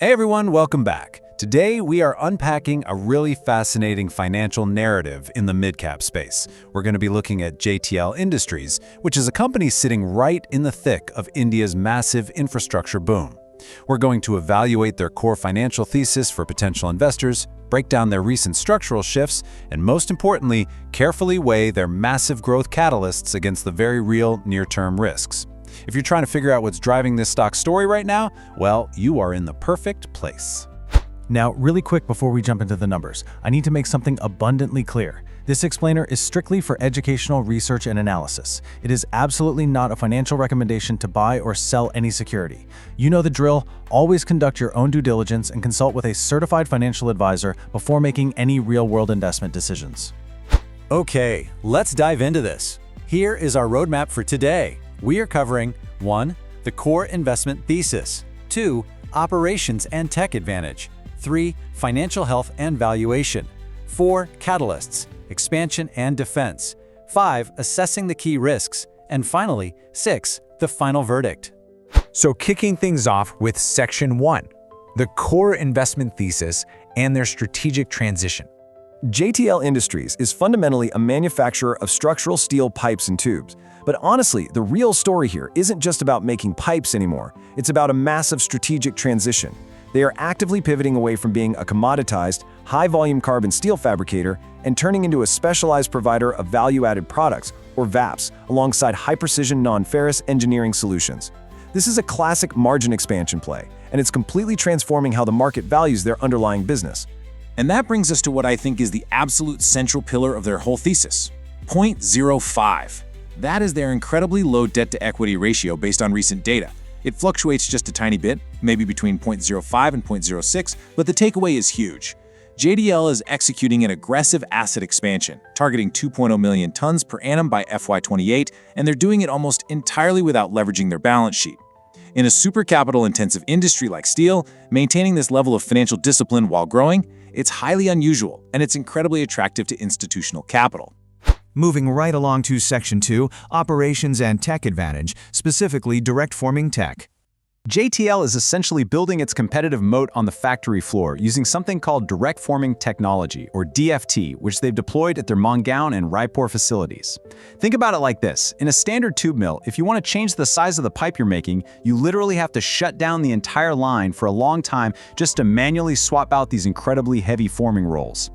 Hey everyone, welcome back. Today we are unpacking a really fascinating financial narrative in the mid-cap space. We're going to be looking at JTL Industries, which is a company sitting right in the thick of India's massive infrastructure boom. We're going to evaluate their core financial thesis for potential investors, break down their recent structural shifts, and most importantly, carefully weigh their massive growth catalysts against the very real near-term risks. If you're trying to figure out what's driving this stock story right now, well, you are in the perfect place. Now, really quick before we jump into the numbers, I need to make something abundantly clear. This explainer is strictly for educational research and analysis. It is absolutely not a financial recommendation to buy or sell any security. You know the drill. Always conduct your own due diligence and consult with a certified financial advisor before making any real-world investment decisions. Okay, let's dive into this. Here is our roadmap for today. We are covering 1. The core investment thesis, 2. Operations and tech advantage, 3. Financial health and valuation, 4. Catalysts, expansion and defense, 5. Assessing the key risks, and finally, 6. The final verdict. So kicking things off with Section 1, the core investment thesis and their strategic transition. JTL Industries is fundamentally a manufacturer of structural steel pipes and tubes. But honestly, the real story here isn't just about making pipes anymore. It's about a massive strategic transition. They are actively pivoting away from being a commoditized, high-volume carbon steel fabricator and turning into a specialized provider of value-added products, or VAPs, alongside high-precision non-ferrous engineering solutions. This is a classic margin expansion play, and it's completely transforming how the market values their underlying business. And that brings us to what I think is the absolute central pillar of their whole thesis, 0.05. That is their incredibly low debt-to-equity ratio based on recent data. It fluctuates just a tiny bit, maybe between 0.05 and 0.06, but the takeaway is huge. JTL is executing an aggressive asset expansion, targeting 2.0 million tons per annum by FY28, and they're doing it almost entirely without leveraging their balance sheet. In a super capital-intensive industry like steel, maintaining this level of financial discipline while growing, it's highly unusual, and it's incredibly attractive to institutional capital. Moving right along to Section 2, Operations and Tech Advantage, specifically direct forming tech. JTL is essentially building its competitive moat on the factory floor using something called direct forming technology, or DFT, which they've deployed at their Mangaon and Raipur facilities. Think about it like this. In a standard tube mill, if you want to change the size of the pipe you're making, you literally have to shut down the entire line for a long time just to manually swap out these incredibly heavy forming rolls.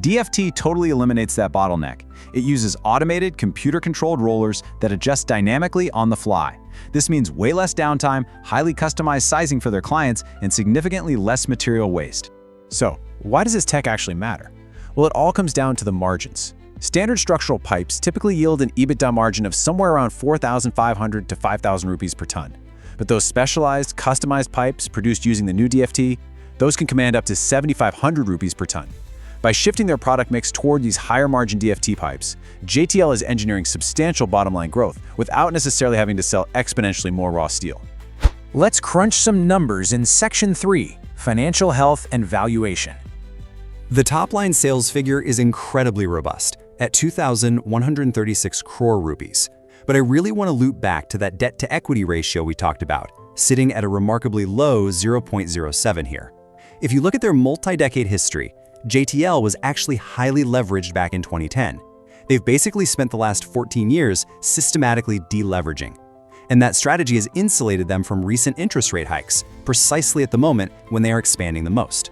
DFT totally eliminates that bottleneck. It uses automated, computer-controlled rollers that adjust dynamically on the fly. This means way less downtime, highly customized sizing for their clients, and significantly less material waste. So, why does this tech actually matter? Well, it all comes down to the margins. Standard structural pipes typically yield an EBITDA margin of somewhere around 4,500 to 5,000 rupees per ton. But those specialized, customized pipes produced using the new DFT, those can command up to 7,500 rupees per ton. By shifting their product mix toward these higher-margin DFT pipes, JTL is engineering substantial bottom-line growth without necessarily having to sell exponentially more raw steel. Let's crunch some numbers in Section 3, Financial Health and Valuation. The top-line sales figure is incredibly robust, at 2,136 crore rupees. But I really want to loop back to that debt-to-equity ratio we talked about, sitting at a remarkably low 0.07 here. If you look at their multi-decade history, JTL was actually highly leveraged back in 2010. They've basically spent the last 14 years systematically deleveraging. And that strategy has insulated them from recent interest rate hikes, precisely at the moment when they are expanding the most.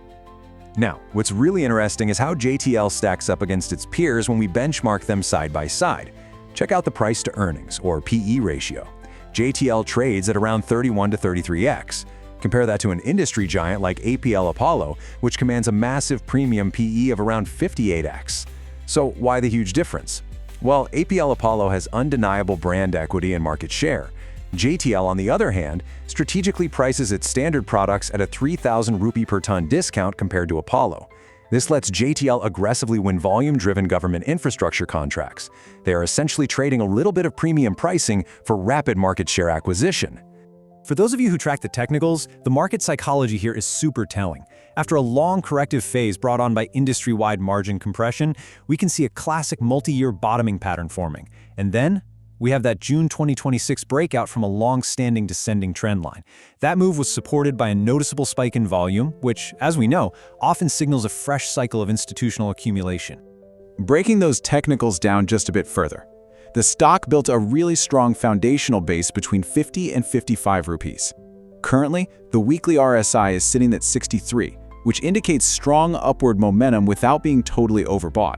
Now, what's really interesting is how JTL stacks up against its peers when we benchmark them side by side. Check out the price to earnings, or PE ratio. JTL trades at around 31 to 33x. Compare that to an industry giant like APL Apollo, which commands a massive premium PE of around 58x. So why the huge difference? Well, APL Apollo has undeniable brand equity and market share. JTL, on the other hand, strategically prices its standard products at a 3,000 rupee per ton discount compared to Apollo. This lets JTL aggressively win volume-driven government infrastructure contracts. They are essentially trading a little bit of premium pricing for rapid market share acquisition. For those of you who track the technicals, the market psychology here is super telling. After a long corrective phase brought on by industry-wide margin compression, we can see a classic multi-year bottoming pattern forming. And then, we have that June 2026 breakout from a long-standing descending trend line. That move was supported by a noticeable spike in volume, which, as we know, often signals a fresh cycle of institutional accumulation. Breaking those technicals down just a bit further, the stock built a really strong foundational base between 50 and 55 rupees. Currently, the weekly RSI is sitting at 63, which indicates strong upward momentum without being totally overbought.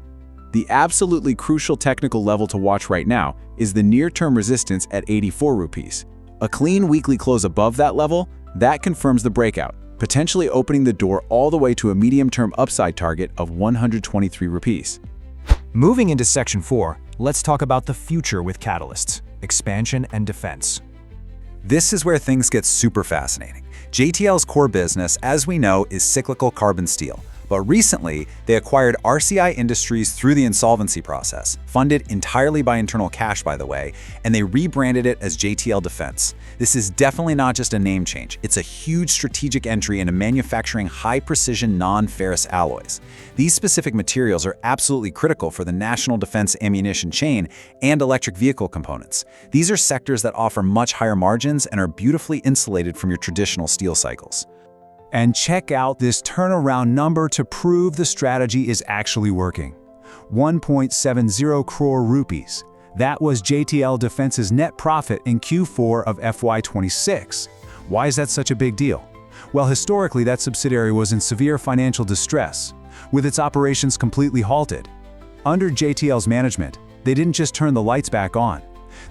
The absolutely crucial technical level to watch right now is the near-term resistance at 84 rupees. A clean weekly close above that level, that confirms the breakout, potentially opening the door all the way to a medium-term upside target of 123 rupees. Moving into Section 4, let's talk about the future with catalysts, expansion and defense. This is where things get super fascinating. JTL's core business, as we know, is cyclical carbon steel. But recently, they acquired RCI Industries through the insolvency process, funded entirely by internal cash, by the way, and they rebranded it as JTL Defense. This is definitely not just a name change. It's a huge strategic entry into manufacturing high-precision non-ferrous alloys. These specific materials are absolutely critical for the national defense ammunition chain and electric vehicle components. These are sectors that offer much higher margins and are beautifully insulated from your traditional steel cycles. And check out this turnaround number to prove the strategy is actually working. 1.70 crore rupees. That was JTL Defense's net profit in Q4 of FY26. Why is that such a big deal? Well, historically, that subsidiary was in severe financial distress, with its operations completely halted. Under JTL's management, they didn't just turn the lights back on.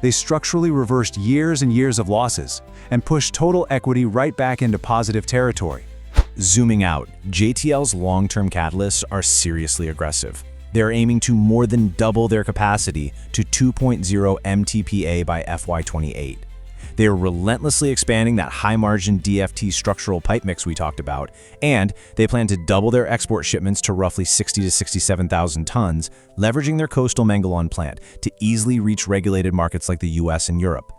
They structurally reversed years and years of losses and pushed total equity right back into positive territory. Zooming out, JTL's long-term catalysts are seriously aggressive. They're aiming to more than double their capacity to 2.0 MTPA by FY28. They are relentlessly expanding that high-margin DFT structural pipe mix we talked about, and they plan to double their export shipments to roughly 60 to 67,000 tons, leveraging their coastal Mangalore plant to easily reach regulated markets like the US and Europe.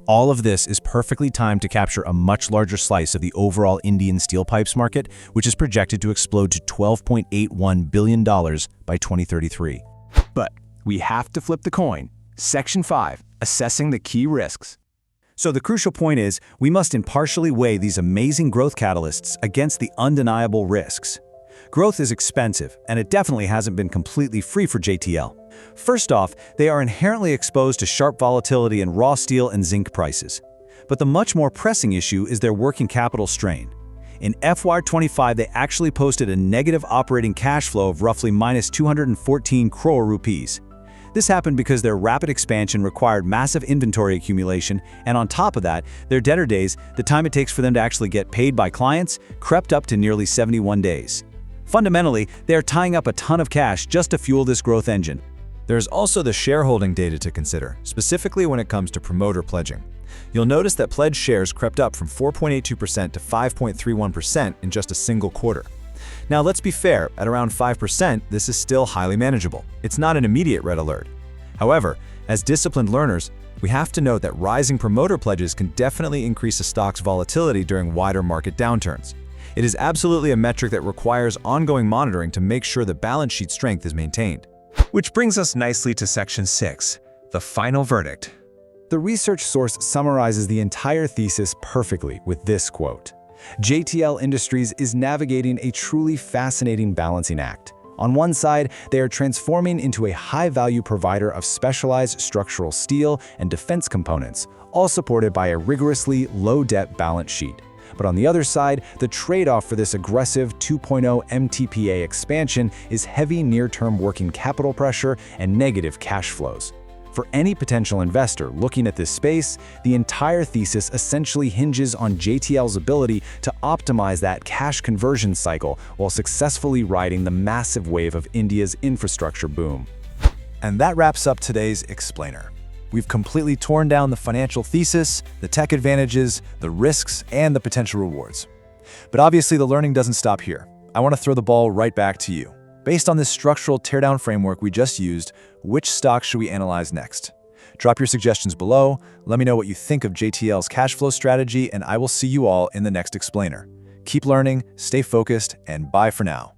All of this is perfectly timed to capture a much larger slice of the overall Indian steel pipes market, which is projected to explode to $12.81 billion by 2033. But we have to flip the coin. Section 5, assessing the key risks. So the crucial point is, we must impartially weigh these amazing growth catalysts against the undeniable risks. Growth is expensive, and it definitely hasn't been completely free for JTL. First off, they are inherently exposed to sharp volatility in raw steel and zinc prices. But the much more pressing issue is their working capital strain. In FY25, they actually posted a negative operating cash flow of roughly minus 214 crore rupees. This happened because their rapid expansion required massive inventory accumulation, and on top of that, their debtor days, the time it takes for them to actually get paid by clients, crept up to nearly 71 days. Fundamentally, they are tying up a ton of cash just to fuel this growth engine. There's also the shareholding data to consider, specifically when it comes to promoter pledging. You'll notice that pledged shares crept up from 4.82% to 5.31% in just a single quarter. Now, let's be fair, at around 5%, this is still highly manageable. It's not an immediate red alert. However, as disciplined learners, we have to note that rising promoter pledges can definitely increase a stock's volatility during wider market downturns. It is absolutely a metric that requires ongoing monitoring to make sure the balance sheet strength is maintained. Which brings us nicely to Section 6, the final verdict. The research source summarizes the entire thesis perfectly with this quote: JTL Industries is navigating a truly fascinating balancing act. On one side, they are transforming into a high-value provider of specialized structural steel and defense components, all supported by a rigorously low-debt balance sheet. But on the other side, the trade-off for this aggressive 2.0 MTPA expansion is heavy near-term working capital pressure and negative cash flows. For any potential investor looking at this space, the entire thesis essentially hinges on JTL's ability to optimize that cash conversion cycle while successfully riding the massive wave of India's infrastructure boom. And that wraps up today's explainer. We've completely torn down the financial thesis, the tech advantages, the risks, and the potential rewards. But obviously, the learning doesn't stop here. I want to throw the ball right back to you. Based on this structural teardown framework we just used, which stocks should we analyze next? Drop your suggestions below, let me know what you think of JTL's cash flow strategy, and I will see you all in the next explainer. Keep learning, stay focused, and bye for now.